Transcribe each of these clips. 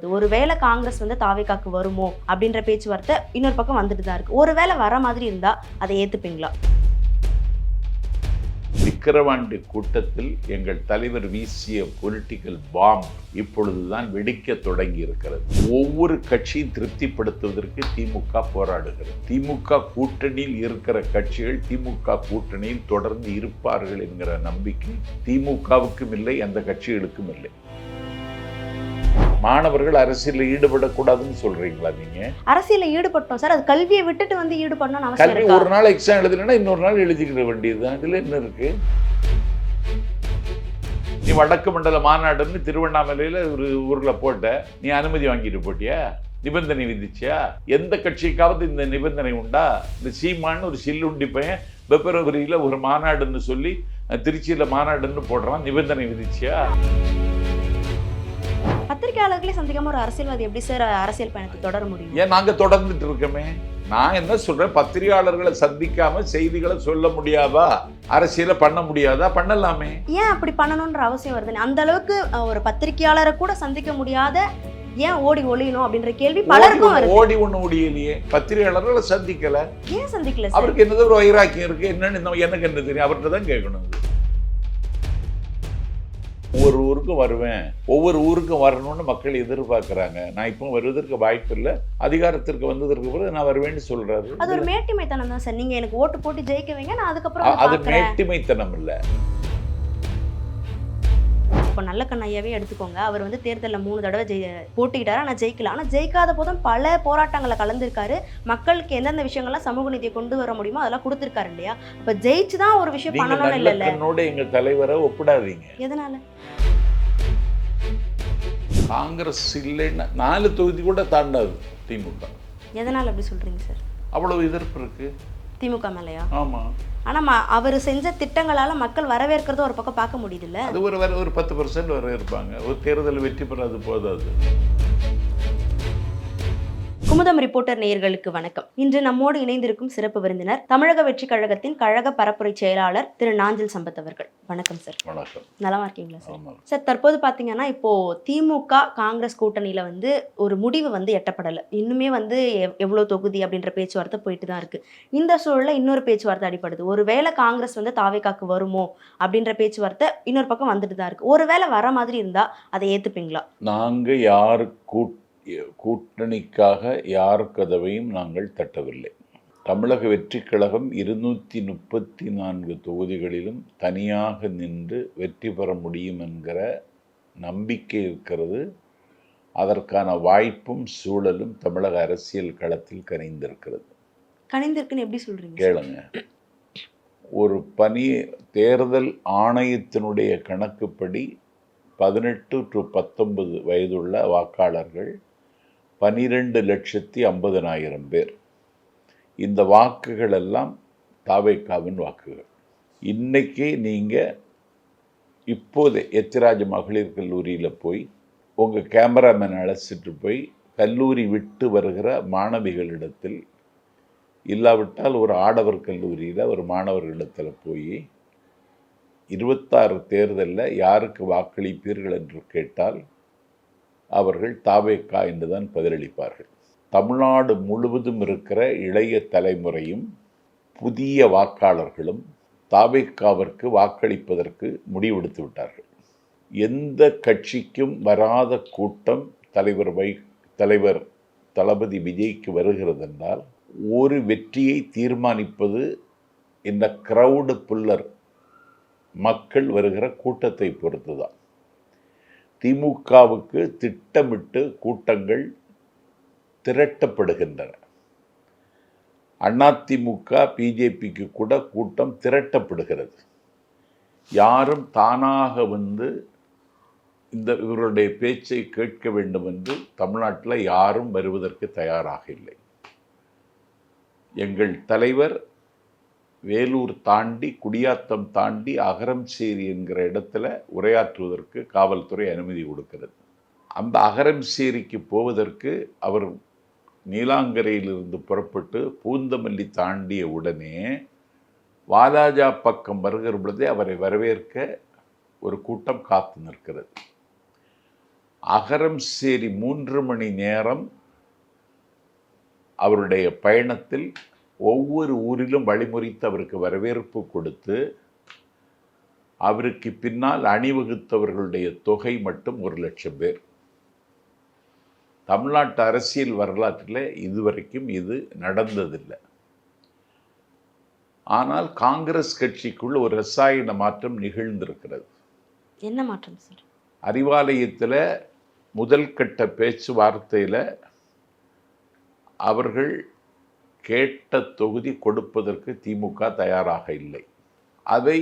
அடிப்படுது. ஒருவேளை காங்கிரஸ் வந்து தாவேகாக்கு வருமோ அப்படின்ற பேச்சுவார்த்தை இன்னொரு பக்கம் வந்துட்டு தான் இருக்கு. ஒருவேளை வர மாதிரி இருந்தா அதை ஏத்துப்பீங்களா? விக்கிரவாண்டி கூட்டத்தில் எங்கள் தலைவர் வீசிய பொலிட்டிக்கல் பாம் இப்பொழுதுதான் வெடிக்க தொடங்கி இருக்கிறது. ஒவ்வொரு கட்சியும் திருப்திப்படுத்துவதற்கு திமுக போராடுகிறது. திமுக கூட்டணியில் இருக்கிற கட்சிகள் திமுக கூட்டணியில் தொடர்ந்து இருப்பார்கள் என்கிற நம்பிக்கை திமுகவுக்கும் இல்லை, அந்த கட்சிகளுக்கும் இல்லை. மாணவர்கள் அரசியலில் ஈடுபடக்கூடாதுன்னு சொல்றீங்களா? நீங்க அரசியலில் ஈடுபட்டோம் சார், அது கல்வியை விட்டுட்டு வந்து ஈடுபடணும்னு அவசியம் கல்வி இருக்கா? ஒரு நாள் எக்ஸாம் எழுதலைன்னா இன்னொரு நாள் எழுதிக்கிட வேண்டியதுதான். இதுல என்ன இருக்கு? நீ வடக்கு மண்டல மாநாடுன்னு திருவண்ணாமலையில ஒரு ஊர்ல போட்ட, நீ அனுமதி வாங்கிட்டு போட்டியா? நிபந்தனை விதிச்சியா? எந்த கட்சிக்காவது இந்த நிபந்தனை உண்டா? இந்த சீமான்னு ஒரு சில்லுண்டி பையன் பிப்ரவரியில ஒரு மாநாடுன்னு சொல்லி திருச்சியில மாநாடுன்னு போடுறான், நிபந்தனை விதிச்சியா? பத்திரிகையாளர்களே சந்திக்காம ஒரு அரசியல்வாதி எப்படி சார் அரசியல் பயணத்தை தொடர முடியும்? ஏன் நாங்க தொடர்ந்துட்டு இருக்கோமே. நான் என்ன சொல்றேன், பத்திரிகையாளர்களை சந்திக்காம செய்திகளை சொல்ல முடியாதா? அரசியலை பண்ண முடியாதா? பண்ணலாமே. ஏன் அப்படி பண்ணணும்ன்ற அவசியம் வருது? அந்த அளவுக்கு ஒரு பத்திரிகையாளரை கூட சந்திக்க முடியாத ஏன் ஓடி ஒளியணும் அப்படின்ற கேள்வி பலருக்கும் வருது. ஓடி ஒண்ணு ஒடியலையே, பத்திரிகையாளர்களை சந்திக்கல. ஏன் சந்திக்கல? அவருக்கு என்னது ஒரு வைராக்கியம் இருக்கு, என்னன்னு எனக்கு என்ன தெரியும்? அவர்கிட்ட தான் கேட்கணும். ஒவ்வொரு ஊருக்கும் வருவேன், ஒவ்வொரு ஊருக்கும் வரணும்னு மக்கள் எதிர்பார்க்கிறாங்க. நான் இப்போ வருவதற்கு வாய்ப்பு இல்லை, அதிகாரத்திற்கு வந்ததற்கு பிறகு நான் வருவேன்னு சொல்றாரு. அது ஒரு மேட்டிமைத்தனம் தான் சார். நீங்க எனக்கு ஓட்டு போட்டு ஜெயிக்க வைங்க, நான் அதுக்கப்புறம் அது மேட்டிமைத்தனம் இல்லை. இப்போ நல்லக்கண் ஐயாவே எடுத்துக்கோங்க. அவர் வந்து தேர்தலில் 3 தடவை போட்டிக்கிட்டாரு, ஆனால் ஜெயிக்கல. ஆனால் ஜெயிக்காத போதும் பல போராட்டங்களை கலந்துருக்காரு. மக்களுக்கு எந்தெந்த விஷயங்கள்லாம் சமூக நீதியை கொண்டு வர முடியுமோ அதெல்லாம் கொடுத்துருக்காரு இல்லையா? இப்போ ஜெயிச்சு தான் ஒரு விஷயம் பண்ணணும்னு இல்லை. நல்லக்கண்ணோட எங்கள் தலைவரை ஒப்பிடாதீங்க. எதனால? காங்கிரஸ் இல்லைன்னா 4 தொகுதி கூட தாண்டாது திமுக. எதனால அப்படி சொல்றீங்க சார்? அவ்வளவு எதிர்ப்பு இருக்கு திமுக மேலையா? ஆமா. ஆனா அவர் செஞ்ச திட்டங்களால மக்கள் வரவேற்கிறத ஒரு பக்கம் பார்க்க முடியுதுல்ல. அது ஒரு 10% வரவேற்பாங்க. ஒரு தேர்தல் வெற்றி பெறாது போதாது. குமுதம் ரிப்போர்ட்டர் நேயர்களுக்கு வணக்கம். இன்று நம்மோடு இணைந்திருக்கும் சிறப்பு விருந்தினர் தமிழக வெற்றி கழகத்தின் கழக பரப்புரை செயலாளர் திரு நாஞ்சில் சம்பத் அவர்கள். வணக்கம் சார். வணக்கம். நலமா இருக்கீங்களா சார்? சார், தற்போது பாத்தீங்கன்னா இப்போ திமுக காங்கிரஸ் கூட்டணியில வந்து ஒரு முடிவு வந்து எட்டப்படலை. இன்னுமே வந்து எவ்வளவு தொகுதி அப்படின்ற பேச்சுவார்த்தை போயிட்டு தான் இருக்கு. இந்த சூழல்ல இன்னொரு பேச்சுவார்த்தை அடிப்படுது. ஒருவேளை காங்கிரஸ் வந்து தாவேகாக்கு வருமோ அப்படின்ற பேச்சுவார்த்தை இன்னொரு பக்கம் வந்துட்டு தான் இருக்கு. ஒருவேளை வர மாதிரி இருந்தா அதை ஏத்துப்பீங்களா? நாங்க யாரு கூட்டணிக்காக யார் கதவையும் நாங்கள் தட்டவில்லை. தமிழக வெற்றி கழகம் 234 தொகுதிகளிலும் தனியாக நின்று வெற்றி பெற முடியும் என்கிற நம்பிக்கை இருக்கிறது. அதற்கான வாய்ப்பும் சூழலும் தமிழக அரசியல் களத்தில் கனிந்திருக்கிறது. கனிந்திருக்குன்னு எப்படி சொல்றீங்க? கேளுங்க. ஒரு தேர்தல் ஆணையத்தினுடைய கணக்குப்படி 18 to 19 வயதுள்ள வாக்காளர்கள் 12,50,000 பேர். இந்த வாக்குகள் எல்லாம் தாவேகாவின் வாக்குகள். இன்னைக்கு நீங்கள் இப்போது எத்திராஜ் மகளிர் கல்லூரியில் போய் உங்கள் கேமராமேன் அழைச்சிட்டு போய் கல்லூரி விட்டு வருகிற மாணவிகளிடத்தில், இல்லாவிட்டால் ஒரு ஆடவர் கல்லூரியில் ஒரு மாணவர்களிடத்தில் போய் 26 தேர்தலில் யாருக்கு வாக்களிப்பீர்கள் என்று கேட்டால் அவர்கள் தாவேகா என்றுதான் பதிலளிப்பார்கள். தமிழ்நாடு முழுவதும் இருக்கிற இளைய தலைமுறையும் புதிய வாக்காளர்களும் தாவேகாவிற்கு வாக்களிப்பதற்கு முடிவெடுத்து விட்டார்கள். எந்த கட்சிக்கும் வராத கூட்டம் தலைவர் தளபதி விஜய்க்கு வருகிறது என்றால் ஒரு வெற்றியை தீர்மானிப்பது இந்த கிரவுடு புல்லர் மக்கள் வருகிற கூட்டத்தை பொறுத்துதான். திமுகவுக்கு திட்டமிட்டு கூட்டங்கள் திரட்டப்படுகின்றன. அதிமுக பிஜேபிக்கு கூட கூட்டம் திரட்டப்படுகிறது. யாரும் தானாக வந்து இவருடைய பேச்சை கேட்க வேண்டும் என்று தமிழ்நாட்டில் யாரும் வருவதற்கு தயாராக இல்லை. எங்கள் தலைவர் வேலூர் தாண்டி குடியாத்தம் தாண்டி அகரம்சேரி என்கிற இடத்துல உரையாற்றுவதற்கு காவல்துறை அனுமதி கொடுக்கிறது. அந்த அகரம்சேரிக்கு போவதற்கு அவர் நீலாங்கரையிலிருந்து புறப்பட்டு பூந்தமல்லி தாண்டிய உடனே வாலாஜா பக்கம் வருகிற பொழுதே அவரை வரவேற்க ஒரு கூட்டம் காத்து நிற்கிறது. அகரம் சேரி 3 மணி நேரம் அவருடைய பயணத்தில் ஒவ்வொரு ஊரிலும் வழிமுறைத்து அவருக்கு வரவேற்பு கொடுத்து அவருக்கு பின்னால் அணிவகுத்தவர்களுடைய தொகை மட்டும் 1,00,000 பேர். தமிழ்நாட்டு அரசியல் வரலாற்றில் இதுவரைக்கும் இது நடந்ததில்லை. ஆனால் காங்கிரஸ் கட்சிக்குள்ள ஒரு ரசாயன மாற்றம் நிகழ்ந்திருக்கிறது. என்ன மாற்றம் சார்? அறிவாலயத்தில் முதல் கட்ட பேச்சுவார்த்தையில் அவர்கள் கேட்ட தொகுதி கொடுப்பதற்கு திமுக தயாராக இல்லை. அதை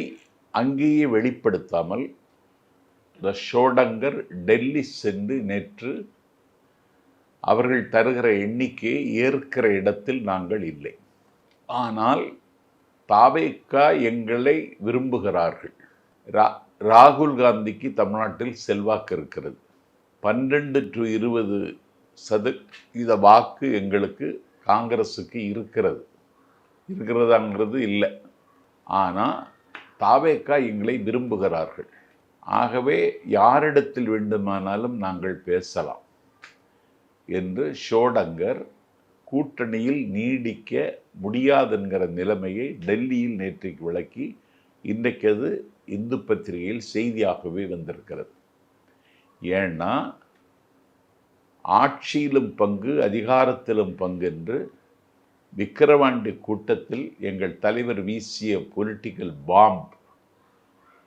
அங்கேயே வெளிப்படுத்தாமல் ஷோடங்கர் டெல்லி சென்று நேற்று அவர்கள் தருகிற எண்ணிக்கையை ஏற்கிற இடத்தில் நாங்கள் இல்லை. ஆனால் தாவேகா எங்களை விரும்புகிறார்கள். ராகுல் காந்திக்கு தமிழ்நாட்டில் செல்வாக்கு இருக்கிறது. 12 to 20% வாக்கு எங்களுக்கு காங்கிரஸுக்கு இருக்கிறதாங்கிறது இல்லை. ஆனால் தாவேகா எங்களை விரும்புகிறார்கள். ஆகவே யாரிடத்தில் வேண்டுமானாலும் நாங்கள் பேசலாம் என்று ஷோடங்கர் கூட்டணியில் நீடிக்க முடியாதுங்கிற நிலைமையை டெல்லியில் நேற்றைக்கு விளக்கி இன்றைக்கு அது இந்து பத்திரிகையில் செய்தியாகவே வந்திருக்கிறது. ஏன்னா ஆட்சியிலும் பங்கு அதிகாரத்திலும் பங்கு என்று விக்கிரவாண்டி கூட்டத்தில் எங்கள் தலைவர் வீசிய பொலிட்டிக்கல் பாம்ப்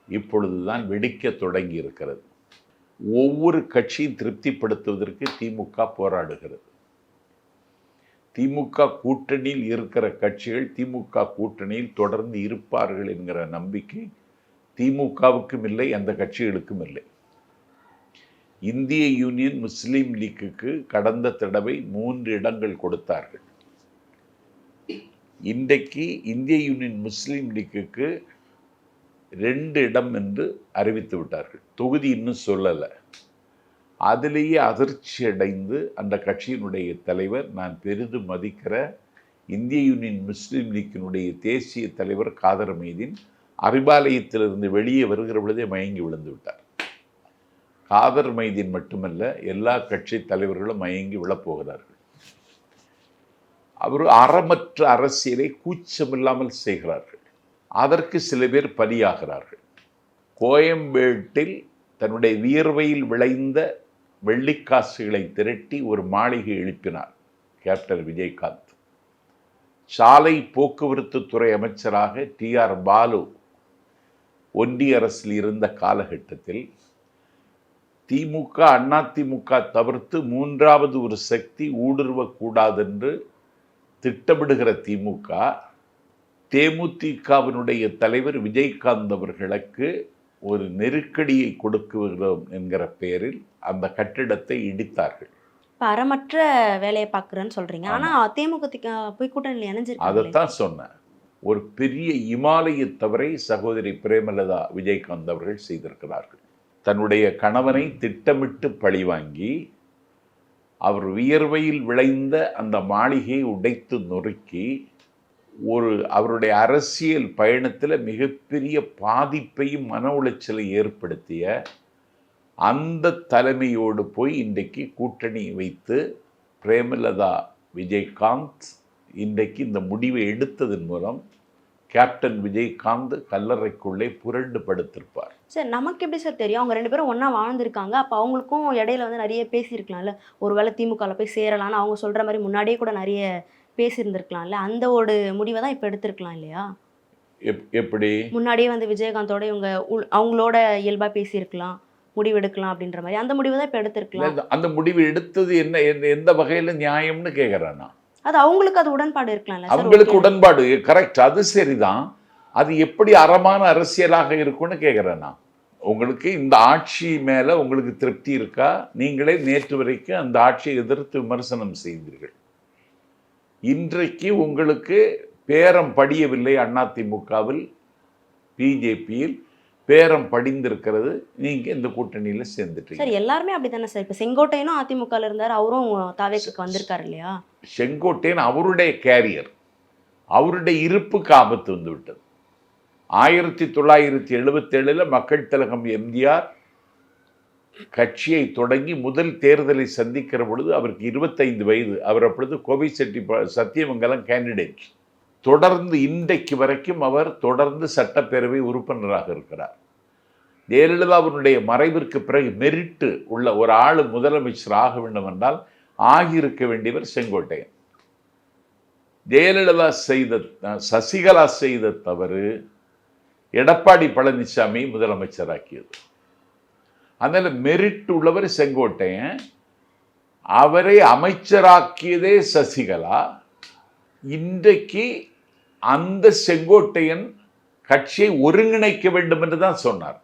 இப்பொழுதுதான் வெடிக்க தொடங்கி இருக்கிறது. ஒவ்வொரு கட்சியும் திருப்திப்படுத்துவதற்கு திமுக போராடுகிறது. திமுக கூட்டணியில் இருக்கிற கட்சிகள் திமுக கூட்டணியில் தொடர்ந்து இருப்பார்கள் என்கிற நம்பிக்கை திமுகவுக்கும் இல்லை, அந்த கட்சிகளுக்கும் இல்லை. இந்திய யூனியன் முஸ்லீம் லீக்குக்கு கடந்த தடவை 3 இடங்கள் கொடுத்தார்கள். இன்றைக்கு இந்திய யூனியன் முஸ்லீம் லீக்குக்கு 2 இடம் என்று அறிவித்து விட்டார்கள். தொகுதி இன்னும் சொல்லலை. அதிலேயே அதிர்ச்சி அடைந்து அந்த கட்சியினுடைய தலைவர், நான் பெரிதும் மதிக்கிற இந்திய யூனியன் முஸ்லீம் லீக்கினுடைய தேசிய தலைவர் காதர் மைதீன் அறிவாலயத்திலிருந்து வெளியே வருகிற பொழுதே மயங்கி விழுந்து விட்டார். காதர் மைதீன் மட்டுமல்ல, எல்லா கட்சி தலைவர்களும் மயங்கி விழப்போகிறார்கள். அவர் அறமற்ற அரசியலை கூச்சமில்லாமல் செய்கிறார்கள். அதற்கு சில பேர் பலியாகிறார்கள். கோயம்பேட்டில் தன்னுடைய வியர்வையில் விளைந்த வெள்ளிக்காசுகளை திரட்டி ஒரு மாளிகை எழுப்பினார் கேப்டன் விஜயகாந்த். சாலை போக்குவரத்து துறை அமைச்சராக TR பாலு ஒன்றிய அரசில் இருந்த காலகட்டத்தில் திமுக அதிமுக தவிர்த்து 3வது ஒரு சக்தி ஊடுருவக்கூடாது என்று திட்டமிடுகிற திமுக தேமுதிகவினுடைய தலைவர் விஜயகாந்த் அவர்களுக்கு ஒரு நெருக்கடியை கொடுக்கிறோம் என்கிற பெயரில் அந்த கட்டிடத்தை இடித்தார்கள். அறமற்ற வேலையை பார்க்குறேன்னு சொல்றீங்க. ஆனா திமுக போய் கூட்டணியில் இணைஞ்சிருக்காங்க. அதைத்தான் சொன்னேன். ஒரு பெரிய இமாலய தவறை சகோதரி பிரேமலதா விஜயகாந்த் அவர்கள் செய்திருக்கிறார்கள். தன்னுடைய கணவனை திட்டமிட்டு பழிவாங்கி அவர் வியர்வையில் விளைந்த அந்த மாளிகையை உடைத்து நொறுக்கி அவருடைய அரசியல் பயணத்தில் மிகப்பெரிய பாதிப்பையும் மன உளைச்சலை ஏற்படுத்திய அந்த தலைமையோடு போய் இன்றைக்கு கூட்டணி வைத்து பிரேமலதா விஜயகாந்த் இன்றைக்கு இந்த முடிவை எடுத்ததன் மூலம் கேப்டன் விஜயகாந்த் கல்லறைக்குள்ளே புரண்டு படுத்திருப்பார். சார், நமக்கு எப்படி சார் தெரியும்? அவங்க 2 பேரும் ஒன்றா வாழ்ந்துருக்காங்க. அப்போ அவங்களுக்கும் இடையில நிறைய பேசியிருக்கலாம்ல. ஒருவேளை திமுகவில் போய் சேரலான்னு அவங்க சொல்கிற மாதிரி முன்னாடியே கூட நிறைய பேசியிருந்திருக்கலாம்ல. அந்த ஒரு முடிவை தான் இப்போ எடுத்திருக்கலாம் இல்லையா? எப்படி முன்னாடியே விஜயகாந்தோட இவங்க அவங்களோட இயல்பாக பேசியிருக்கலாம், முடிவெடுக்கலாம் அப்படின்ற மாதிரி அந்த முடிவை தான் இப்போ எடுத்திருக்கலாம். அந்த முடிவு எடுத்தது என்ன, எந்த வகையில் நியாயம்னு கேட்குறேன் நான். அது அவங்களுக்கு அது உடன்பாடு இருக்கலாம்ல. அவங்களுக்கு உடன்பாடு கரெக்ட், அது சரிதான். அது எப்படி அறமான அரசியலாக இருக்கும்னு கேட்குறேன் நான். உங்களுக்கு இந்த ஆட்சி மேலே உங்களுக்கு திருப்தி இருக்கா? நீங்களே நேற்று வரைக்கும் அந்த ஆட்சியை எதிர்த்து விமர்சனம் செய்தீர்கள். இன்றைக்கு உங்களுக்கு பேரம் படியவில்லை. அதிமுகவில் பிஜேபியில் பேரம் படிந்திருக்கிறது. நீங்க இந்த கூட்டணியில சேர்ந்துட்டீங்க. சார், எல்லாருமே அப்படித்தானே சார். இப்போ செங்கோட்டையனும் அதிமுகவில் இருந்தார், அவரும் தாவேக்கு வந்திருக்காரு இல்லையா? செங்கோட்டையன் அவருடைய கேரியர், அவருடைய இருப்புக்கு ஆபத்து வந்து விட்டது. 1977 மக்கள் திலகம் எம்ஜிஆர் கட்சியை தொடங்கி முதல் தேர்தலை சந்திக்கிற பொழுது அவருக்கு 25 வயது. அவர் அப்பொழுது கோவை சத்தியமங்கலம் கேண்டிடேட். தொடர்ந்து இன்றைக்கு வரைக்கும் அவர் தொடர்ந்து சட்டப்பேரவை உறுப்பினராக இருக்கிறார். ஜெயலலிதாவினுடைய மறைவிற்கு பிறகு மெரிட்டு உள்ள ஒரு ஆள் முதலமைச்சர் ஆக வேண்டும் என்றால் ஆகியிருக்க வேண்டியவர் செங்கோட்டையன். ஜெயலலிதா சசிகலா செய்த தவறு எடப்பாடி பழனிசாமி முதலமைச்சராக்கியது. அதனால மெரிட் உள்ளவர் செங்கோட்டையன். அவரை அமைச்சராக்கியதே சசிகலா. இன்றைக்கு அந்த செங்கோட்டையன் கட்சியை ஒருங்கிணைக்க வேண்டும் என்று தான் சொன்னார்.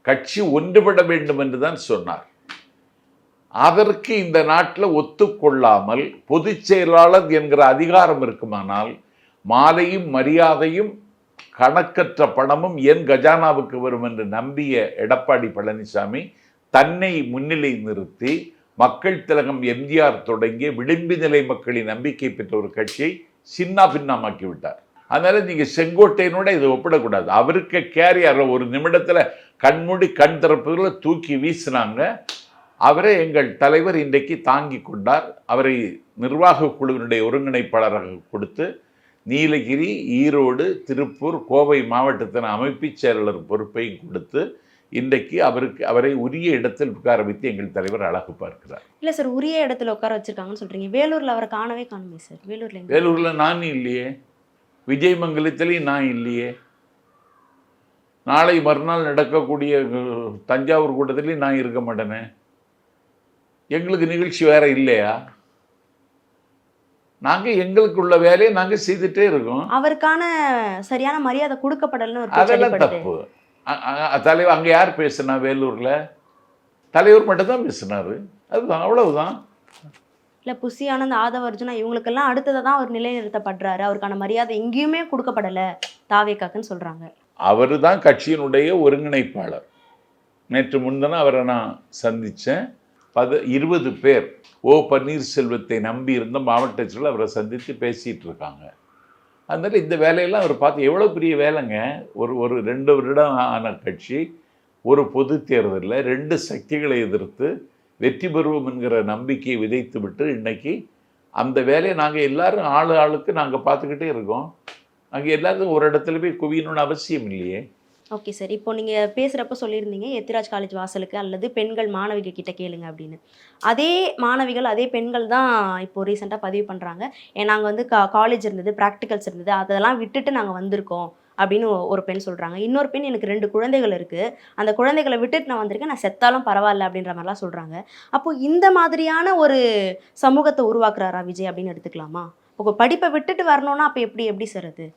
கட்சி ஒன்றுபட வேண்டும் என்று தான் சொன்னார். அதற்கு இந்த நாட்டில் ஒத்துக்கொள்ளாமல் பொதுச் செயலாளர் என்கிற அதிகாரம் இருக்குமானால் மாலையும் மரியாதையும் கணக்கற்ற பணமும் ஏன் கஜானாவுக்கு வரும் என்று நம்பிய எடப்பாடி பழனிசாமி தன்னை முன்னிலை நிறுத்தி மக்கள் திலகம் எம்ஜிஆர் தொடங்கிய விளிம்பு நிலை மக்களின் நம்பிக்கை பெற்ற ஒரு கட்சியை சின்ன பின்னமாக்கி விட்டார். அதனால நீங்க செங்கோட்டையனோட இதை ஒப்பிடக்கூடாது. அவருக்கு கேரியர் ஒரு நிமிடத்துல கண்மூடி கண் திறப்புகளை தூக்கி வீசினாங்க. அவரை எங்கள் தலைவர் இன்றைக்கு தாங்கி கொண்டார். அவரை நிர்வாக குழுவினுடைய ஒருங்கிணைப்பாளராக கொடுத்து நீலகிரி, ஈரோடு, திருப்பூர், கோவை மாவட்டத்தின் அமைப்பு செயலாளர் பொறுப்பையும் கொடுத்து இன்றைக்கு அவரை உரிய இடத்தில் உட்கார வைத்து எங்கள் தலைவர் அழகு பார்க்கிறார். இல்ல சார், உரிய இடத்துல உட்கார வச்சிருக்காங்கன்னு சொல்றீங்க. வேலூர்ல அவரை காணவே காணுமே சார். வேலூர்ல நான் இல்லையே, விஜயமங்கலத்திலையும் நான் இல்லையே, நாளை மறுநாள் நடக்கக்கூடிய தஞ்சாவூர் கூட்டத்திலையும் நான் இருக்க மாட்டேனே. எங்களுக்கு நிகழ்ச்சி வேற இல்லையா? நாங்க எங்களுக்குள்ள வேலையை நாங்க செய்துட்டே இருக்கோம். அவருக்கான சரியான மரியாதை கொடுக்கப்படலன்னு அதெல்லாம் தப்பு. தலைவர் அங்க யார் பேசுனா? வேலூர்ல தலைவர் மட்டும் தான் பேசினாரு. அதுதான், அவ்வளவுதான். இல்ல புசி ஆனந்த், ஆதவ அர்ஜுனா இவங்களுக்கெல்லாம் அடுத்ததான் அவர் நிலைநிறுத்தப்படுறாரு. அவருக்கான மரியாதை எங்கேயுமே கொடுக்கப்படல தாவேக்காக்குன்னு சொல்றாங்க. அவரு தான் கட்சியினுடைய ஒருங்கிணைப்பாளர். நேற்று முன்தினம் அவரை நான் சந்திச்சேன். 20 பேர் ஓ பன்னீர்செல்வத்தை நம்பி இருந்த மாவட்ட செயலர் அவரை சந்தித்து பேசிட்டு இருக்காங்க. அதனால இந்த வேலையெல்லாம் அவர் பார்த்து எவ்வளோ பெரிய வேலைங்க. ஒரு 2 வருடம் ஆன கட்சி ஒரு பொது தேர்தலில் 2 சக்திகளை எதிர்த்து வெற்றி பெறுவோம் என்கிற நம்பிக்கையை விதைத்து விட்டு இன்னைக்கு அந்த வேலையை நாங்கள் எல்லாரும் ஆளுக்கு நாங்கள் பார்த்துக்கிட்டே இருக்கோம். நாங்கள் எல்லாருக்கும் ஒரு இடத்துல போய் குவியணும்னு அவசியம் இல்லையே. ஓகே சார், இப்போ நீங்கள் பேசுகிறப்ப சொல்லியிருந்தீங்க எத்திராஜ் காலேஜ் வாசலுக்கு அல்லது பெண்கள் மாணவிகள் கிட்ட கேளுங்க அப்படின்னு. அதே மாணவிகள் அதே பெண்கள் தான் இப்போ ரீசெண்டாக பதிவு பண்ணுறாங்க. நாங்கள் வந்து காலேஜ் இருந்தது, ப்ராக்டிகல்ஸ் இருந்தது, அதெல்லாம் விட்டுட்டு நாங்கள் வந்திருக்கோம் அப்படின்னு ஒரு பெண் சொல்கிறாங்க. இன்னொரு பெண் எனக்கு 2 குழந்தைகள் இருக்குது, அந்த குழந்தைகளை விட்டுட்டு நான் வந்திருக்கேன், நான் செத்தாலும் பரவாயில்ல அப்படின்ற மாதிரிலாம் சொல்கிறாங்க. அப்போது இந்த மாதிரியான ஒரு சமூகத்தை உருவாக்குறாரா விஜய் அப்படின்னு எடுத்துக்கலாமா? இப்போ படிப்பை விட்டுட்டு வரணும்னா அப்போ எப்படி சார் அது?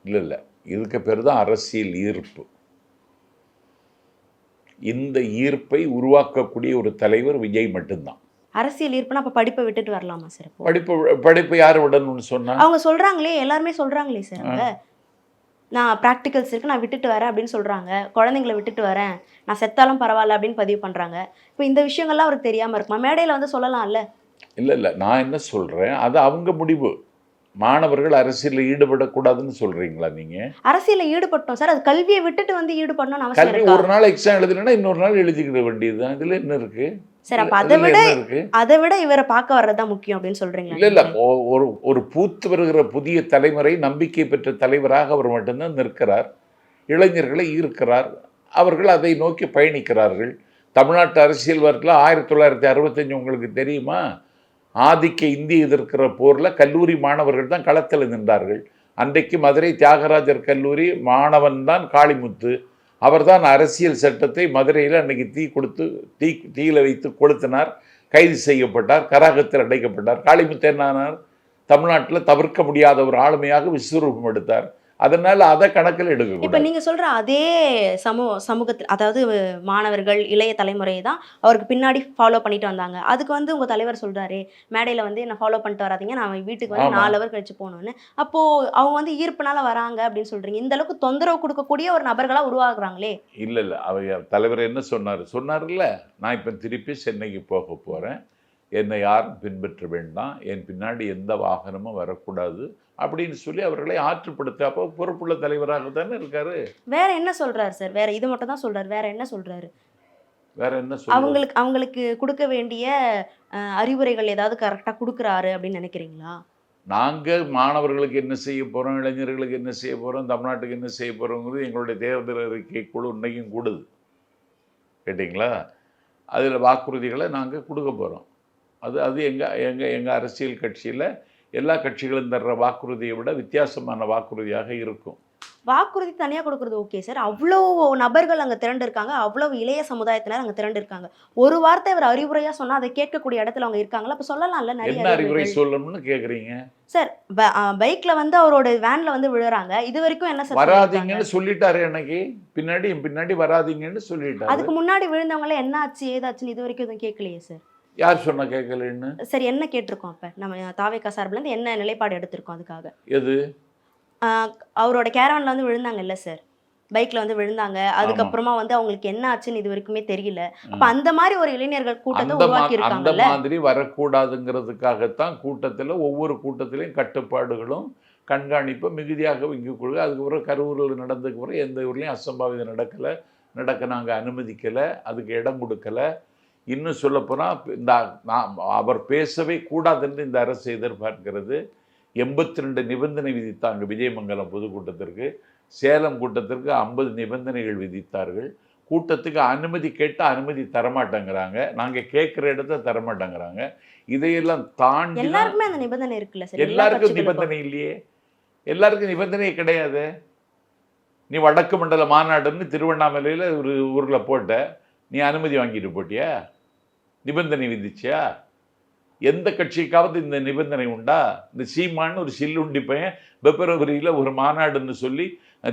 இல்லை, இதுக்கு பேர் தான் அரசியல் ஈர்ப்பு. இந்த ஈர்ப்பை உருவாக்கக்கூடிய ஒரு தலைவர் விஜய் மட்டும்தான். அரசியல் ஈர்ப்புனா அப்போ படிப்பை விட்டுட்டு வரலாமா சார்? படிப்பை யார் விடணும்னு சொன்னா? அவங்க சொல்றாங்களே, எல்லாருமே சொல்றாங்களே சார். அவங்க நான் ப்ராக்டிகல்ஸ் இருக்கு, நான் விட்டுட்டு வரேன் அப்படின்னு சொல்றாங்க. குழந்தைங்களை விட்டுட்டு வரேன், நான் செத்தாலும் பரவாயில்ல அப்படின்னு பதிவு பண்றாங்க. இப்போ இந்த விஷயங்கள்லாம் அவருக்கு தெரியாம இருக்குமா? மேடையில வந்து சொல்லலாம்ல. இல்லை, நான் என்ன சொல்றேன், அது அவங்க முடிவு. மாணவர்கள் அரசியலில் ஈடுபடக்கூடாதுன்னு சொல்றீங்களா நீங்க? அரசியலில் ஈடுபட்டோம் சார், அது கல்வியை விட்டுட்டு வந்து ஈடுபடணும்னு அவசியம் கல்வி இருக்கா? ஒரு நாள் எக்ஸாம் எழுதுனா இன்னொரு நாள் எழுதிக்கிட வேண்டியதுதான். இதுல என்ன இருக்கு சார்? அப்ப அதை விட இவரை பார்க்க வர்றதுதான் முக்கியம் அப்படின்னு சொல்றீங்களா? இல்ல, ஒரு பூத்து வருகிற புதிய தலைமுறை நம்பிக்கை பெற்ற தலைவராக அவர் மட்டும்தான் நிற்கிறார். இளைஞர்களை ஈர்க்கிறார். அவர்கள் அதை நோக்கி பயணிக்கிறார்கள். தமிழ்நாட்டு அரசியல் வரலாற்றில் 1965 உங்களுக்கு தெரியுமா? ஆதிக்க இந்திய எதிர்க்கிற போரில் கல்லூரி மாணவர்கள் தான் களத்தில் நின்றார்கள். அன்றைக்கு மதுரை தியாகராஜர் கல்லூரி மாணவன் தான் காளிமுத்து. அவர் தான் அரசியல் சட்டத்தை மதுரையில் அன்றைக்கி தீயில வைத்து கொளுத்தினார். கைது செய்யப்பட்டார், கராகத்தில் அடைக்கப்பட்டார். காளிமுத்து என்னானார்? தமிழ்நாட்டில் தவிர்க்க முடியாத ஒரு ஆளுமையாக விஸ்வரூபம் எடுத்தார். அதனால் அதை கணக்கில் எடுக்க. இப்போ நீங்கள் சொல்கிற அதே சமூகத்தில், அதாவது மாணவர்கள் இளைய தலைமுறையை தான் அவருக்கு பின்னாடி ஃபாலோ பண்ணிட்டு வந்தாங்க. அதுக்கு வந்து உங்கள் தலைவர் சொல்கிறாரு, மேடையில் வந்து என்ன ஃபாலோ பண்ணிட்டு வராதிங்க, நான் வீட்டுக்கு வந்து 4 ஹவர் கழிச்சு போகணுன்னு. அப்போது அவங்க வந்து ஈர்ப்புனால வராங்க அப்படின்னு சொல்கிறீங்க. இந்த அளவுக்கு தொந்தரவு கொடுக்கக்கூடிய ஒரு நபர்களாக உருவாக்குறாங்களே. இல்லை, அவர் தலைவர் என்ன சொன்னார்ல, நான் இப்போ திருப்பி சென்னைக்கு போக போகிறேன், என்னை யாரும் பின்பற்ற வேண்டாம், என் பின்னாடி எந்த வாகனமும் வரக்கூடாது அப்படின்னு சொல்லி அவர்களை ஆற்றுப்படுத்த. அப்போ பொறுப்புள்ள தலைவராக தானே இருக்காரு. வேற என்ன சொல்றாரு சார்? வேற இது மட்டும் தான் சொல்றாரு, வேற என்ன சொல்றாரு? வேற என்ன சொல்லுவது? அவங்களுக்கு கொடுக்க வேண்டிய அறிவுரைகள் ஏதாவது கரெக்டா கொடுக்குறாரு அப்படின்னு நினைக்கிறீங்களா? நாங்கள் மாணவர்களுக்கு என்ன செய்ய போகிறோம், இளைஞர்களுக்கு என்ன செய்ய போகிறோம், தமிழ்நாட்டுக்கு என்ன செய்ய போகிறோங்கிறது எங்களுடைய தேர்தல் அறிக்கை குழு இன்னைக்கும் கூடுது. கேட்டிங்களா? அதில் வாக்குறுதிகளை நாங்கள் கொடுக்க போகிறோம். அது எங்கள் அரசியல் கட்சியில் எல்லா கட்சிகளும் தர்ற வாக்குறுதியை விட வித்தியாசமான வாக்குறுதியாக இருக்கும். வாக்குறுதி தனியா கொடுக்கறது ஓகே சார். அவ்வளோ நபர்கள் அங்க திரண்டு இருக்காங்க. அவ்வளவு இளைய சமுதாயத்தினர் அங்க திரண்டு இருக்காங்க. ஒரு வார்த்தை அவர் அறிவுரையா சொன்னா அதை கேட்கக்கூடிய இடத்துல அவங்க இருக்காங்களா? அப்ப சொல்லலாம்ல நிறைய என்ன அறிவுரை அறிவுரைகள். சொல்லணும்னு கேட்குறீங்க? சார் பைக்ல வந்து அவரோட வேன்ல வந்து விழுறாங்க. இது வரைக்கும் என்ன சார் சொல்லியிருக்காங்க? வராதீங்கன்னு சொல்லிட்டாரு. அன்னைக்கு பின்னாடி வராதீங்கன்னு சொல்லிட்டாரு. அதுக்கு முன்னாடி விழுந்தவங்கள என்ன ஆச்சு ஏதாச்சுன்னு இது வரைக்கும் எதுவும் கேட்கலையே சார். யார் சொன்னா கேட்கலன்னு? சரி, என்ன கேட்டிருக்கோம் அப்ப நம்ம தாவேகா சார்பில் இருந்து என்ன நிலைப்பாடு எடுத்திருக்கோம் அதுக்காக? எது? அவரோட கேரவன்ல வந்து விழுந்தாங்கல்ல சார், பைக்ல வந்து விழுந்தாங்க. அதுக்கப்புறமா வந்து அவங்களுக்கு என்ன ஆச்சுன்னு இது வரைக்குமே தெரியல. அப்ப அந்த மாதிரி ஒரு இளைஞர்கள் கூட்டத்தை உருவாக்கி அந்த இருக்காங்கல்ல. மாதிரி வரக்கூடாதுங்கிறதுக்காகத்தான் கூட்டத்தில் ஒவ்வொரு கூட்டத்திலையும் கட்டுப்பாடுகளும் கண்காணிப்பு மிகுதியாக இங்கே கொடுக்க. அதுக்கப்புறம் கரூரில் நடந்ததுக்கு அப்புறம் எந்த ஊர்லேயும் அசம்பாவிதம் நடக்க நாங்கள் அனுமதிக்கலை, அதுக்கு இடம் கொடுக்கலை. இன்னும் சொல்லப்போனால் அவர் பேசவே கூடாதுன்னு இந்த அரசு எதிர்பார்க்கிறது. 82 நிபந்தனை விதித்தாங்க விஜயமங்கலம் பொதுக்கூட்டத்திற்கு. சேலம் கூட்டத்திற்கு 50 நிபந்தனைகள் விதித்தார்கள். கூட்டத்துக்கு அனுமதி கேட்டால் அனுமதி தரமாட்டேங்கிறாங்க, நாங்கள் கேட்குற இடத்த தரமாட்டேங்கிறாங்க. இதையெல்லாம் தாண்டி எல்லாருக்குமே அந்த நிபந்தனை இருக்குல்ல சார்? எல்லாருக்கும் நிபந்தனை இல்லையே, எல்லாருக்கும் நிபந்தனையே கிடையாது. நீ வடக்கு மண்டல மாநாடுன்னு திருவண்ணாமலையில் ஒரு ஊரில் போட்ட, நீ அனுமதி வாங்கிட்டு போட்டியா? நிபந்தனை விதிச்சியா? எந்த கட்சிக்காவது இந்த நிபந்தனை உண்டா? இந்த சீமான்னு ஒரு சில்லுண்டி பையன் பிப்ரவரியில் ஒரு மாநாடுன்னு சொல்லி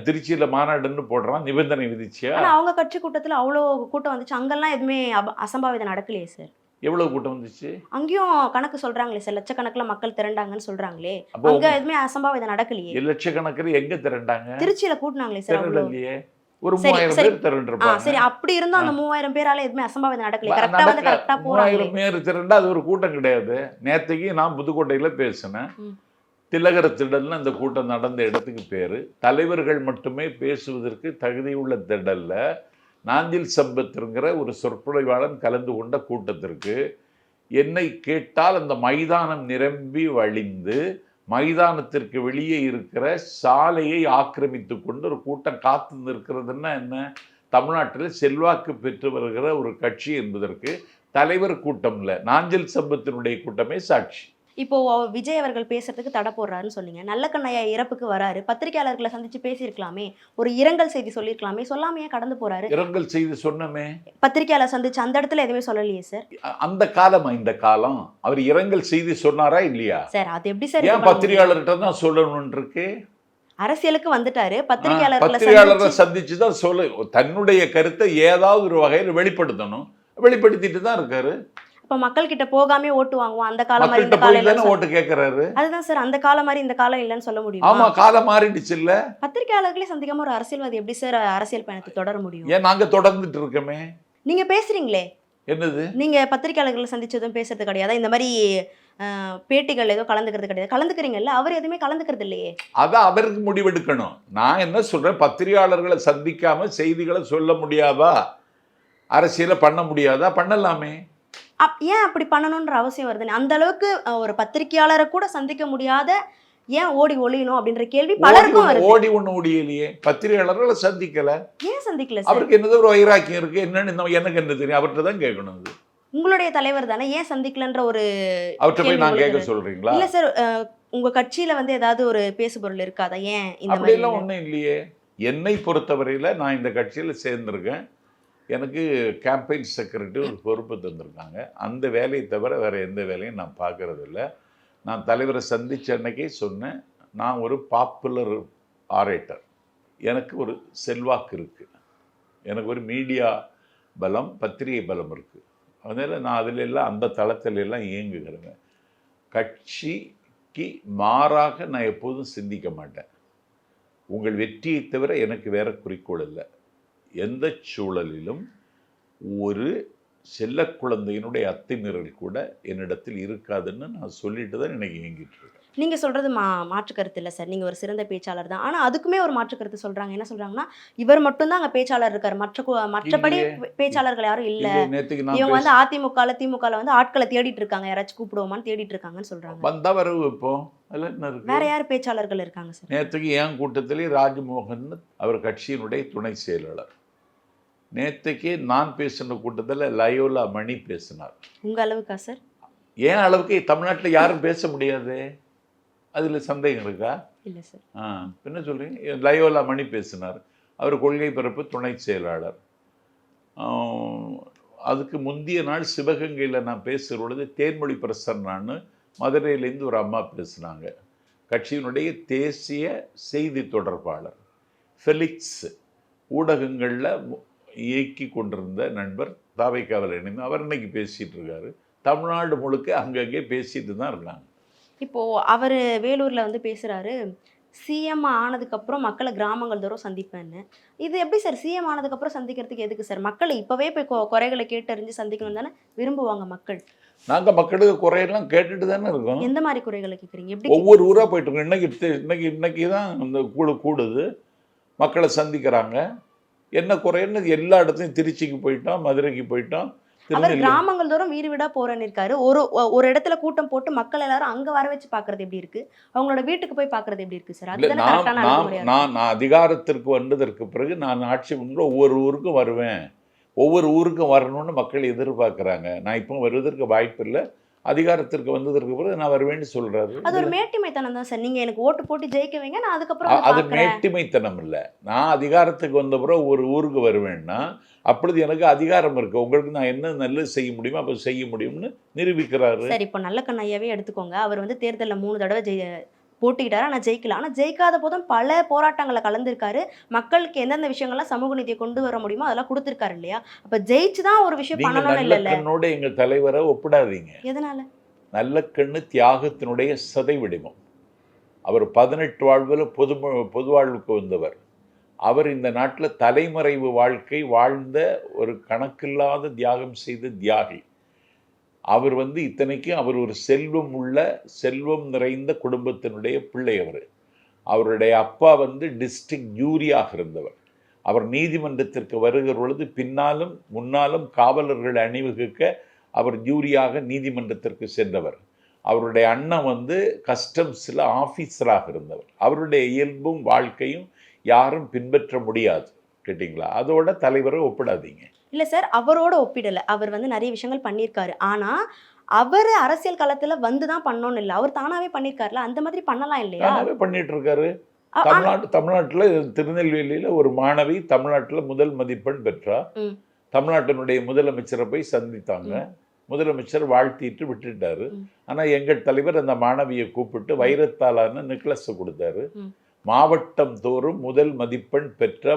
திருச்சியில் மாநாடுன்னு போடுறான், நிபந்தனை விதிச்சியா? அவங்க கட்சி கூட்டத்தில் அவ்வளோ கூட்டம் வந்துச்சு, அங்கெல்லாம் எதுவுமே அசம்பாவிதம் நடக்கலையே சார். எவ்வளவு கூட்டம் வந்துச்சு? அங்கேயும் கணக்கு சொல்றாங்களே சார், லட்சக்கணக்கில் மக்கள் திரண்டாங்கன்னு சொல்றாங்களே. அங்க எதுவுமே அசம்பாவிதம் நடக்கலையே. லட்சக்கணக்கில் எங்க திரண்டாங்க? திருச்சியில கூட்டினாங்களே சார். இல்லையே, ஒரு 3000 பேர் திரண்டிருப்பாங்க. சரி, அப்படி இருந்தும் அந்த 3000 பேரால எதுவுமே அசம்பாவிதம் நடக்கல. கரெக்டா வந்து கரெக்டா போறாங்க. 3000 பேர் திரண்டா அது ஒரு கூட்டம் கிடையாது. நேத்தைக்கு நான் புதுக்கோட்டையில பேசினேன். திலகர திடல்னு அந்த கூட்டம் நடந்த இடத்துக்கு பேரு. தலைவர்கள் மட்டுமே பேசுவதற்கு தகுதியுள்ள திடல்ல நாஞ்சில் சம்பத்ங்கிற ஒரு சொற்பொழிவாளன் கலந்து கொண்ட கூட்டத்திற்கு என்னை கேட்டால் அந்த மைதானம் நிரம்பி வழிந்து மைதானத்திற்கு வெளியே இருக்கிற சாலையை ஆக்கிரமித்து கொண்டு ஒரு கூட்டம் காத்து நிற்கிறதுன்னா என்ன? தமிழ்நாட்டில் செல்வாக்கு பெற்று வருகிற ஒரு கட்சி என்பதற்கு தலைவர் கூட்டம்ல நாஞ்சில் சம்பத்தினுடைய கூட்டமே சாட்சி. இப்போ விஜய் அவர்கள் பேசுறதுக்கு தடை போடுறாருன்னு சொன்னீங்க. நல்லக்கண்ணையா இறப்புக்கு வராரு, பத்திரிகையாளர்களை சந்திச்சு பேசியிருக்கலாமே, ஒரு இரங்கல் செய்தி சொல்லியிருக்கலாமே, சொல்லாமையே கடந்து போறாரு. இரங்கல் செய்தி சொன்னமே, பத்திரிகையாளர் சந்திச்சு அந்த இடத்துல எதுவுமே சொல்லலையே சார். அந்த காலமா இந்த காலம்? அவர் இரங்கல் செய்தி சொன்னாரா இல்லையா சார்? அது எப்படி சார்? ஏன் பத்திரிகையாளர்கிட்ட தான் சொல்லணும்னு இருக்கு? அரசியலுக்கு வந்துட்டாரு, பத்திரிகையாளர்களை சந்திச்சுதான் சொல்ல, தன்னுடைய கருத்தை ஏதாவது ஒரு வகையில் வெளிப்படுத்தணும், வெளிப்படுத்திட்டு தான் இருக்காரு. இப்ப மக்கள் கிட்ட போகாம ஓட்டு வாங்குவோம், அந்த காலம் மாதிரி இந்த காலம் இல்ல ஓட்டு கேக்குறாரு. அதுதான் சார், அந்த காலம் மாதிரி இந்த காலம் இல்லன்னு சொல்ல முடியும். ஆமா, காலம் மாறிடுச்சு இல்ல. பத்திரிகையாளர்களே சந்திக்காம ஒரு அரசியல்வாதி எப்படி சார் அரசியல் பயணத்தை தொடர முடியும்? ஏன் நாங்க தொடர்ந்துட்டு இருக்கோமே. நீங்க பேசுறீங்களே, என்னது? நீங்க பத்திரிகையாளர்களை சந்திச்சதும் பேசுறது கிடையாது, இந்த மாதிரி பேட்டிகள் ஏதோ கலந்துக்கிறது கிடையாது. கலந்துக்கிறீங்கல்ல, அவர் எதுவுமே கலந்துக்கிறது இல்லையே. அதான் அவருக்கு முடிவெடுக்கணும். நான் என்ன சொல்றேன், பத்திரிகையாளர்களை சந்திக்காம செய்திகளை சொல்ல முடியாதா? அரசியலை பண்ண முடியாதா? பண்ணலாமே. ஏன் அப்படி பண்ணணும்ன்ற அவசியம் வருது? அந்த அளவுக்கு ஒரு பத்திரிகையாளரை கூட சந்திக்க முடியாத ஏன் ஓடி ஒளியணும் அப்படின்ற கேள்வி பலருக்கும் வருது. ஓடி ஒண்ணு ஓடியலையே, பத்திரிகையாளர்களை சந்திக்கல. ஏன் சந்திக்கல? அவருக்கு என்னது ஒரு வைராக்கியம் இருக்கு, என்னன்னு எனக்கு என்ன தெரியும், அவர்கிட்ட தான் கேட்கணும். அது உங்களுடைய தலைவர் தானே, ஏன் சந்திக்கலன்ற ஒரு அவர்கிட்ட போய் நான் கேட்க சொல்றீங்களா? இல்ல சார், உங்க கட்சியில வந்து ஏதாவது ஒரு பேசுபொருள் இருக்காதா? ஏன் இந்த அப்படி எல்லாம் ஒண்ணும் இல்லையே. என்னை பொறுத்தவரையில நான் இந்த கட்சியில சேர்ந்திருக்கேன். எனக்கு கேம்பெயின் செக்ரட்டரி ஒரு பொறுப்பு தந்திருக்காங்க. அந்த வேலையை தவிர வேறு எந்த வேலையும் நான் பார்க்கறது இல்லை. நான் தலைவரை சந்தித்த அன்னைக்கே சொன்னேன், நான் ஒரு பாப்புலர் ஆரேட்டர், எனக்கு ஒரு செல்வாக்கு இருக்குது, எனக்கு ஒரு மீடியா பலம், பத்திரிகை பலம் இருக்குது. அதனால் நான் அதில் எல்லாம் அந்த தளத்தில் எல்லாம் இயங்குகிறேங்க. கட்சிக்கு மாறாக நான் எப்போதும் சிந்திக்க மாட்டேன். உங்கள் வெற்றியை தவிர எனக்கு வேறு குறிக்கோள் இல்லை. எந்த சூழலிலும் ஒரு செல்ல குழந்தையினுடைய அத்துமீறல் கூட என்னிடத்தில் இருக்காதுன்னு நான் சொல்லிட்டு தான் இன்னைக்கு இயங்கிட்டு இருக்கேன். நீங்க சொல்றது மாற்று கருத்து இல்லை சார். நீங்க ஒரு சிறந்த பேச்சாளர் தான். ஆனா அதுக்குமே ஒரு மாற்று கருத்து சொல்றாங்க. என்ன சொல்றாங்கன்னா, இவர் மட்டும் தான் அங்க பேச்சாளர் இருக்காரு. மற்றபடி பேச்சாளர்கள் யாரும் இல்ல. நேற்றுக்கு இவங்க நான் வந்து திமுகல வந்து ஆட்களை தேடிட்டு இருக்காங்க. யாராச்சும் கூப்பிடுவோமான்னு தேடிட்டு இருக்காங்கன்னு சொல்றாங்க. வந்தா வரவு வைப்போம். அதில் என்ன இருக்கு? வேற யார் பேச்சாளர்கள் இருக்காங்க சார்? நேற்றுக்கு என் கூட்டத்திலே ராஜ்மோகன் அவர் கட்சியினுடைய துணை செயலாளர். நேற்றுக்கு நான் பேசின கூட்டத்தில் லயோலா மணி பேசினார். உங்க அளவுக்கா சார்? ஏன் அளவுக்கு தமிழ்நாட்டில் யாரும் பேச முடியாது? அதில் சந்தேகம் இருக்கா? இல்லை சார். என்ன சொல்றீங்க? லயோலா மணி பேசினார். அவர் கொள்கை பரப்பு துணை செயலாளர். அதுக்கு முந்தைய நாள் சிவகங்கையில் நான் பேசுகிற பொழுது தேன்மொழி பிரசன்னான்னு மதுரையிலேருந்து ஒரு அம்மா பேசினாங்க. கட்சியினுடைய தேசிய செய்தி தொடர்பாளர் ஃபெலிக்ஸ் ஊடகங்களில் இயக்கி கொண்டிருந்த நண்பர் தாவைக்காவல் இணைந்து அவர் இன்னைக்கு பேசிகிட்டு இருக்காரு. தமிழ்நாடு முழுக்க அங்கங்கே பேசிட்டு தான் இருக்காங்க. இப்போது அவர் வேலூரில் வந்து பேசுகிறாரு, சிஎம் ஆனதுக்கப்புறம் மக்களை கிராமங்கள் தோறும் சந்திப்பேன்னு. இது எப்படி சார் சிஎம் ஆனதுக்கப்புறம் சந்திக்கிறதுக்கு எதுக்கு சார்? மக்களை இப்போவே போய் குறைகளை கேட்டறிஞ்சு சந்திக்கணும் தானே விரும்புவாங்க மக்கள். நாங்கள் மக்களுக்கு குறையெல்லாம் கேட்டுட்டு தானே இருக்கோம். எந்த மாதிரி குறைகளை கேட்குறீங்க? எப்படி? ஒவ்வொரு ஊராக போயிட்டு இருக்கோம். இன்னைக்கு தான் அந்த குழு கூடுது, மக்களை சந்திக்கிறாங்க. என்ன குறைன்னு எல்லா இடத்துலையும் திருச்சிக்கு போயிட்டோம், மதுரைக்கு போயிட்டோம். அவர் கிராமங்கள் தோறும் வீடு வீடா போறேன்னு இருக்காரு. ஒரு இடத்துல கூட்டம் போட்டு மக்கள் எல்லாரும் அங்க வர வச்சு பாக்குறது எப்படி இருக்கு? அவங்களோட வீட்டுக்கு போய் பாக்குறது எப்படி இருக்கு சார்? நான் அதிகாரத்திற்கு வந்ததற்கு பிறகு நான் ஆட்சி முன்பு ஒவ்வொரு ஊருக்கும் வருவேன், ஒவ்வொரு ஊருக்கும் வரணும்னு மக்கள் எதிர்பார்க்குறாங்க. நான் இப்போ வருவதற்கு வாய்ப்பு இல்லை. அதிகாரத்திற்கு வந்ததற்கு பிறகு நான் வருவேன்னு சொல்றாரு. அது ஒரு மேட்டிமைத்தனம் தான் சார். நீங்க எனக்கு ஓட்டு போட்டு ஜெயிக்க வைங்க, நான் அதுக்கப்புறம் அது மேட்டிமைத்தனம் இல்லை. நான் அதிகாரத்துக்கு வந்த பிறகு ஒரு ஊருக்கு வருவேன்னா அப்பொழுது எனக்கு அதிகாரம் இருக்கு. உங்களுக்கு நான் என்ன நல்லது செய்ய முடியுமோ அப்போ செய்ய முடியும்னு நிரூபிக்கிறாரு. சரி, இப்போ நல்லக்கண் ஐயாவே எடுத்துக்கோங்க. அவர் வந்து தேர்தலில் 3 தடவை போட்டிக்கிட்டாரு, ஆனால் ஜெயிக்கல. ஆனால் ஜெயிக்காத போதும் பல போராட்டங்களை கலந்துருக்காரு. மக்களுக்கு எந்தெந்த விஷயங்கள்லாம் சமூக நீதியை கொண்டு வர முடியுமோ அதெல்லாம் கொடுத்துருக்காரு இல்லையா? அப்போ ஜெயிச்சு தான் ஒரு விஷயம் பண்ணணும்னு இல்லை. நல்லக்கண்ணோட எங்கள் தலைவரை ஒப்பிடாதீங்க. எதனால? நல்லக்கண்ணு தியாகத்தினுடைய சதை வடிவம். அவர் 18 வாழ்வில் பொது வாழ்வுக்கு வந்தவர். அவர் இந்த நாட்டில் தலைமறைவு வாழ்க்கை வாழ்ந்த ஒரு கணக்கில்லாத தியாகம் செய்த தியாகி. அவர் வந்து இத்தனைக்கும் அவர் ஒரு செல்வம் நிறைந்த குடும்பத்தினுடைய பிள்ளை. அவருடைய அப்பா வந்து டிஸ்ட்ரிக்ட் ஜூரியாக இருந்தவர். அவர் நீதிமன்றத்திற்கு வருகிற பொழுது பின்னாலும் முன்னாலும் காவலர்கள் அணிவகுக்க அவர் ஜூரியாக நீதிமன்றத்திற்கு சென்றவர். அவருடைய அண்ணன் வந்து கஸ்டம்ஸில் ஆஃபீஸராக இருந்தவர். அவருடைய இயல்பும் வாழ்க்கையும் யாரும் பின்பற்ற முடியாது. கேட்டிங்களா? அதோட தலைவரை ஒப்பிடாதீங்க. இல்லை சார், அவரோட ஒப்பிடலை. அவர் வந்து நிறைய விஷயங்கள் பண்ணியிருக்காரு. ஆனால் அவர் அரசியல் களத்தில் வந்து தான் பண்ணணும்னு இல்லை, அவர் தானாகவே பண்ணியிருக்காருல. அந்த மாதிரி பண்ணலாம் இல்லையா? தானாகவே பண்ணிட்டு இருக்காரு. தமிழ்நாட்டில் திருநெல்வேலியில் ஒரு மாணவி தமிழ்நாட்டில் முதல் மதிப்பெண் பெற்றா. தமிழ்நாட்டினுடைய முதலமைச்சரை போய் சந்தித்தாங்க. முதலமைச்சர் வாழ்த்திட்டு விட்டுட்டாரு. ஆனால் எங்கள் தலைவர் அந்த மாணவியை கூப்பிட்டு வைரத்தாலான நெக்லஸை கொடுத்தாரு. மாவட்டம் தோறும் முதல் மதிப்பெண் பெற்ற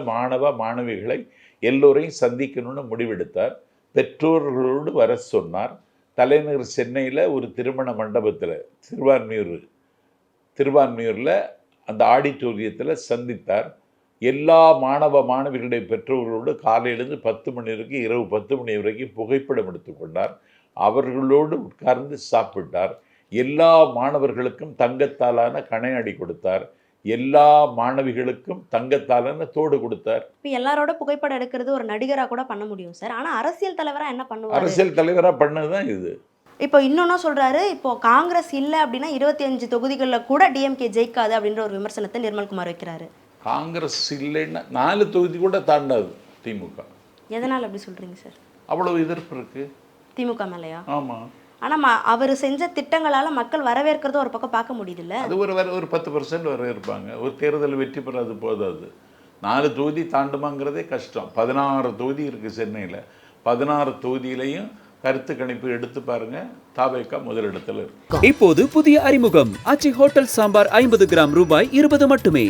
மாணவிகளை எல்லோரையும் சந்திக்கணும்னு முடிவெடுத்தார். பெற்றோர்களோடு வர சொன்னார். தலைநகர் சென்னையில் ஒரு திருமண மண்டபத்தில் திருவான்மியூரில் அந்த ஆடிட்டோரியத்தில் சந்தித்தார். எல்லா மாணவிகளுடைய பெற்றோர்களோடு காலையிலேருந்து 10 மணி வரைக்கும் இரவு 10 மணி வரைக்கும் புகைப்படம் எடுத்துக்கொண்டார். அவர்களோடு உட்கார்ந்து சாப்பிட்டார். எல்லா மாணவர்களுக்கும் தங்கத்தாலான கணையாடி கொடுத்தார். எல்லா மாணவிகளுக்கும் தங்கத்தாலான தோடு கொடுத்தார். இப்போ எல்லாரோட புகைப்படம் எடுக்கிறது ஒரு நடிகராக கூட பண்ண முடியும் சார். ஆனால் அரசியல் தலைவராக என்ன பண்ணுவார்? அரசியல் தலைவராக பண்ணதுதான் இது. இப்போ இன்னொன்னும் சொல்றாரு, இப்போ காங்கிரஸ் இல்லை அப்படின்னா 25 தொகுதிகளில் கூட டிஎம்கே ஜெயிக்காது அப்படின்ற ஒரு விமர்சனத்தை நிர்மல்குமார் வைக்கிறாரு. காங்கிரஸ் இல்லைன்னா 4 தொகுதி கூட தாண்டாது திமுக. எதனால் அப்படி சொல்றீங்க சார்? அவ்வளவு எதிர்ப்பு இருக்கு திமுக மேலையா? ஆமாம். ஆனால் அவர் செஞ்ச திட்டங்களால் மக்கள் வரவேற்கிறத ஒரு பக்கம் பார்க்க முடியுதுல்ல. அது ஒரு 10% வரவேற்பாங்க. ஒரு தேர்தல் வெற்றி பெறாது போதாது. 4 தொகுதி தாண்டுமாங்கிறதே கஷ்டம். 16 தொகுதி இருக்குது சென்னையில். 16 தொகுதியிலையும் கருத்து கணிப்பு எடுத்து பாருங்க, தாவேகா முதலிடத்தில் இருக்கு. இப்போது புதிய அறிமுகம் ஆச்சி ஹோட்டல் சாம்பார் 50 கிராம் ரூபாய் 20 மட்டுமே.